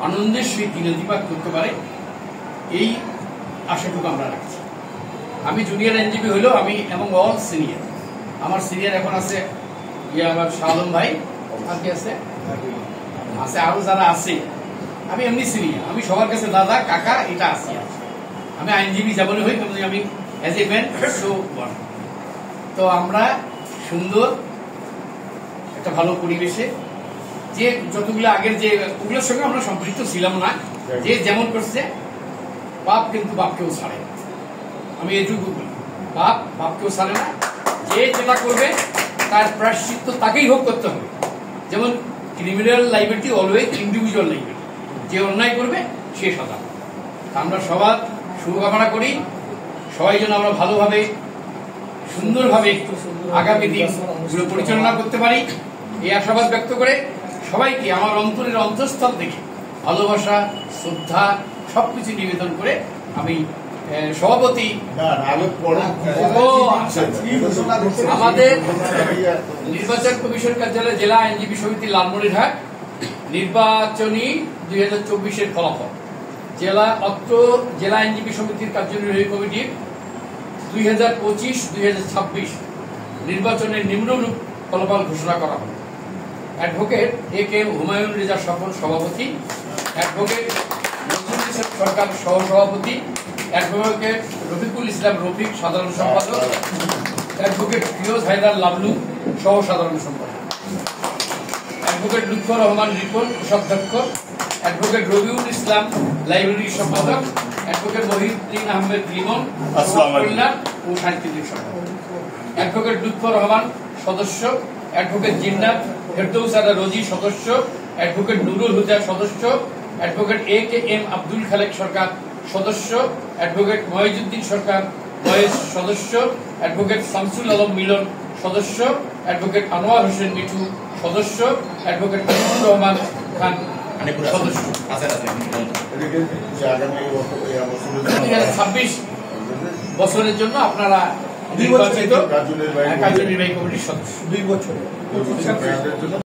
আনন্দের সহিত দিনাতিপাত করতে পারে, এই আশাটুকু আমরা রাখছি। আমি জুনিয়র আইনজীবী হইলেও আমি এবং অল সিনিয়র, আমার সিনিয়র এখন আছে আমার শাহ আলম ভাই, আর কি আছে আরো যারা আছে, আমি এমনি সিনিয়র, আমি সবার কাছে দাদা কাকা এটা আছি। আমি আইনজীবী যেমন হই তেমনি আমি as a man so one. তো আমরা সুন্দর একটা ভালো পরিবেশে, যে যতগুলো আগের যে ওগুলোর সঙ্গে আমরা সম্পৃক্ত ছিলাম না, যে যেমন করছে বাপ কিন্তু বাপকেও ছাড়ে না, আমি এটুকু বলি, বাপ বাপকেও ছাড়ে না। যে যেটা করবে তার প্রায়শ্চিত্ত তাকেই ভোগ করতে হবে। যেমন criminal liability always individual liability, যে অন্যায় করবে সে সাজা। আমরা সবার শুভকামনা করি, সবাই যেন আমরা ভালোভাবে সুন্দরভাবে আগামী দিনগুলো পরিচালনা করতে পারি, এই আশাবাদ ব্যক্ত করে সবাইকে আমার অন্তরের অন্তঃস্থল থেকে ভালোবাসা শ্রদ্ধা সবকিছু নিবেদন করে আমি সভাপতি আমাদের নির্বাচন কমিশন কার্যালয় জেলা আইনজীবী সমিতি লালমনিরহাট নির্বাচনী 2024-এর ফলাফল, জেলা আইনজীবী সমিতির কার্যনির্বাহী কমিটির 2025-2026 নির্বাচনের নিম্নরূপ ফলাফল ঘোষণা করা হল। অ্যাডভোকেট এ কে হুমায়ুন রেজা স্বপন সভাপতি, অ্যাডভোকেট নজরুল ইসলাম সরকার সহসভাপতি, অ্যাডভোকেট রফিকুল ইসলাম রফিক সাধারণ সম্পাদক, অ্যাডভোকেট ফিরোজ হায়দার লাবলু সহ সাধারণ সম্পাদক, অ্যাডভোকেট লুৎফর রহমান রিপন কোষাধ্যক্ষ, অ্যাডভোকেট রবিউল ইসলাম লাইব্রেরি সম্পাদক, অ্যাডভোকেট মহিউদ্দিন আহমেদ লিমন কল্যাণ ও সাংস্কৃতিক সম্পাদক, অ্যাডভোকেট লুৎফর রহমান সদস্য, অ্যাডভোকেট জিন্নাত ফেরদৌসারা রোজি সদস্য, অ্যাডভোকেট নুরুল হুদা সদস্য, advocate A K M Abdul Khaleque Sarkar সদস্য, অ্যাডভোকেট মহিজুদ্দিন সরকার মহেশ সদস্য, অ্যাডভোকেট শামসুল আলম মিলন সদস্য, অ্যাডভোকেট আনোয়ার হোসেন মিঠু সদস্য, অ্যাডভোকেট মুজিবুর রহমান খান সদস্য। 2026 বছরের জন্য আপনারা নির্বাচিত কার্যনির্বাহী কমিটির সদস্য 2 বছর।